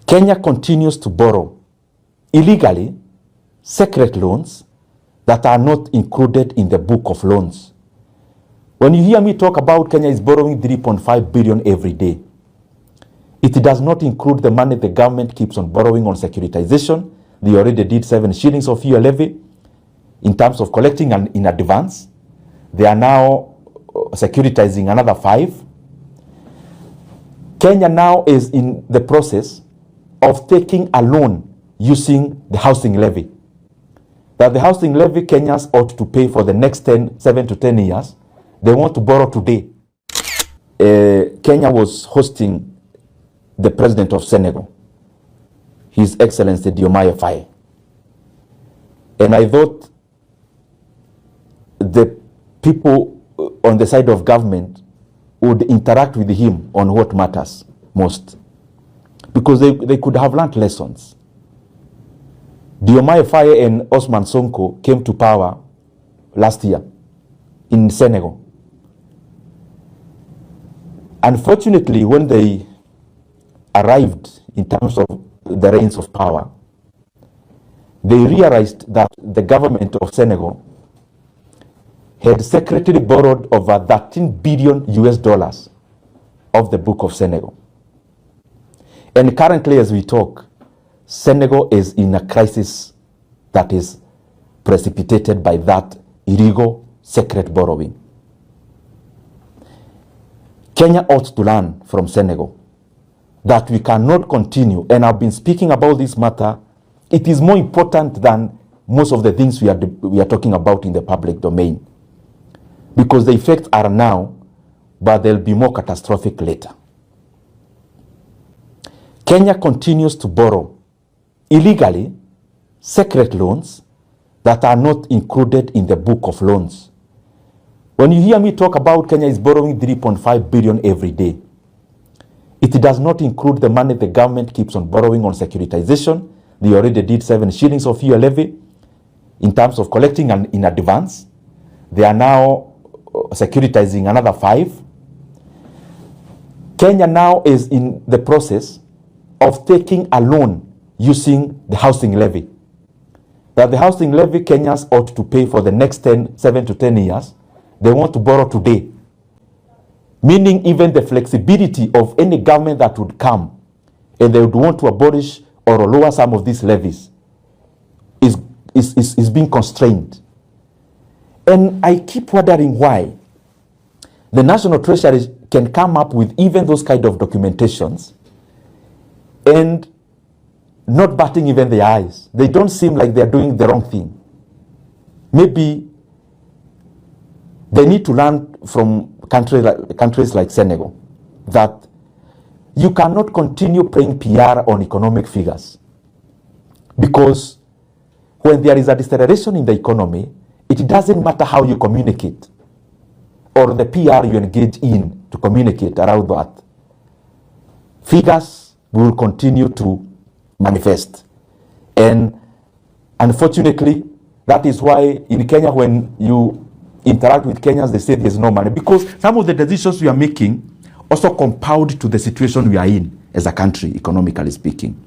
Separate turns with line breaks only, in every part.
Kenya continues to borrow illegally secret loans that are not included in the book of loans. When you hear me talk about Kenya is borrowing 3.5 billion every day, it does not include the money the government keeps on borrowing on securitization. They already did 7 shillings of fuel levy in terms of collecting in advance. They are now securitizing another 5. Kenya now is in the process of taking a loan using the housing levy. That the housing levy Kenyans ought to pay for the next 7 to 10 years. They want to borrow today. Kenya was hosting the president of Senegal, His Excellency Diomaye Faye. And I thought the people on the side of government would interact with him on what matters most, because they could have learned lessons. Diomaye Faye and Osman Sonko came to power last year in Senegal. Unfortunately, when they arrived in terms of the reins of power, they realized that the government of Senegal had secretly borrowed over 13 billion US dollars of the book of Senegal. And currently, as we talk, Senegal is in a crisis that is precipitated by that illegal secret borrowing. Kenya ought to learn from Senegal that we cannot continue, and I've been speaking about this matter. It is more important than most of the things we are talking about in the public domain, because the effects are now, but they'll be more catastrophic later. Kenya continues to borrow illegally secret loans that are not included in the book of loans. When you hear me talk about Kenya is borrowing 3.5 billion every day, it does not include the money the government keeps on borrowing on securitization. They already did 7 shillings of fuel levy in terms of collecting in advance. They are now securitizing another 5. Kenya now is in the process of taking a loan using the housing levy. That the housing levy Kenyans ought to pay for the next 7 to 10 years. They want to borrow today. Meaning even the flexibility of any government that would come and they would want to abolish or lower some of these levies is being constrained. And I keep wondering why the National Treasury can come up with even those kind of documentations and not batting even their eyes. They don't seem like they're doing the wrong thing. Maybe they need to learn from countries like Senegal that you cannot continue playing PR on economic figures, because when there is a deceleration in the economy, it doesn't matter how you communicate or the PR you engage in to communicate around that. Figures will continue to manifest. And unfortunately, that is why in Kenya, when you interact with Kenyans, they say there's no money, because some of the decisions we are making also compound to the situation we are in as a country, economically speaking.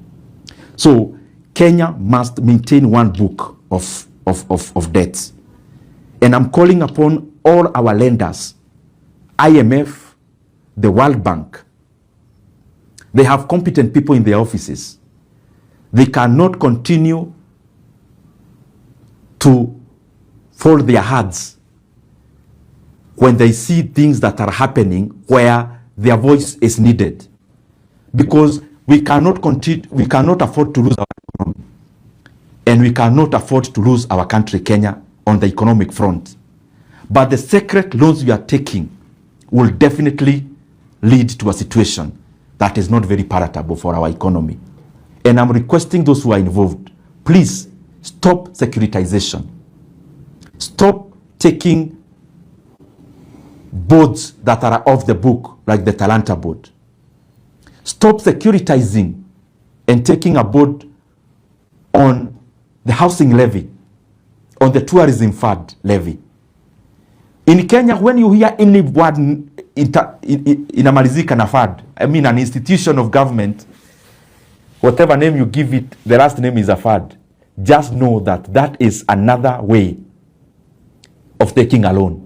So Kenya must maintain one book of debts. And I'm calling upon all our lenders, IMF, the World Bank. They have competent people in their offices. They cannot continue to fold their hands when they see things that are happening where their voice is needed, because we cannot afford to lose our economy, and we cannot afford to lose our country, Kenya, on the economic front. But the secret loans we are taking will definitely lead to a situation that is not very palatable for our economy. And I'm requesting those who are involved, please stop securitization. Stop taking boards that are off the book, like the Talanta board. Stop securitizing and taking a board on the housing levy, on the tourism fund levy. In Kenya, when you hear any word inamalizika na fund, I mean an institution of government, whatever name you give it, the last name is a fad. Just know that that is another way of taking a loan.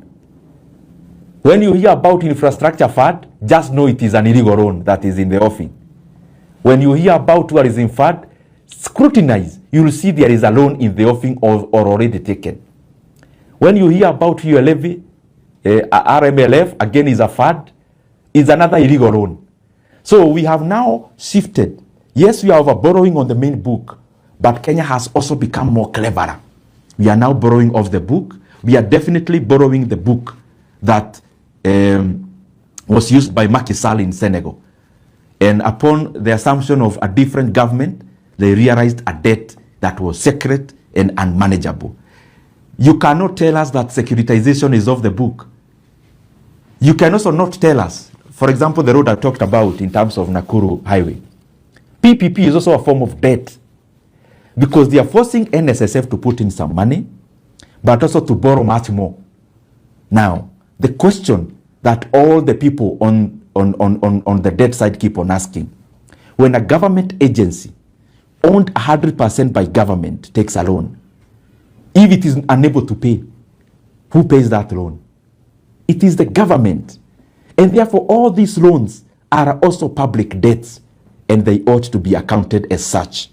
When you hear about infrastructure fund, just know it is an illegal loan that is in the offing. When you hear about tourism fund, scrutinize. You will see there is a loan in the offing or already taken. When you hear about your levy, RMLF, again is a fund, is another illegal loan. So we have now shifted. Yes, we are over borrowing on the main book, but Kenya has also become more cleverer. We are now borrowing off the book. We are definitely borrowing the book that was used by Macky Sall in Senegal. And upon the assumption of a different government, they realized a debt that was secret and unmanageable. You cannot tell us that securitization is off the book. You can also not tell us, for example, the road I talked about in terms of Nakuru Highway. PPP is also a form of debt because they are forcing NSSF to put in some money, but also to borrow much more. Now, the question that all the people on the debt side keep on asking, when a government agency owned 100% by government takes a loan, if it is unable to pay, who pays that loan? It is the government. And therefore, all these loans are also public debts, and they ought to be accounted as such.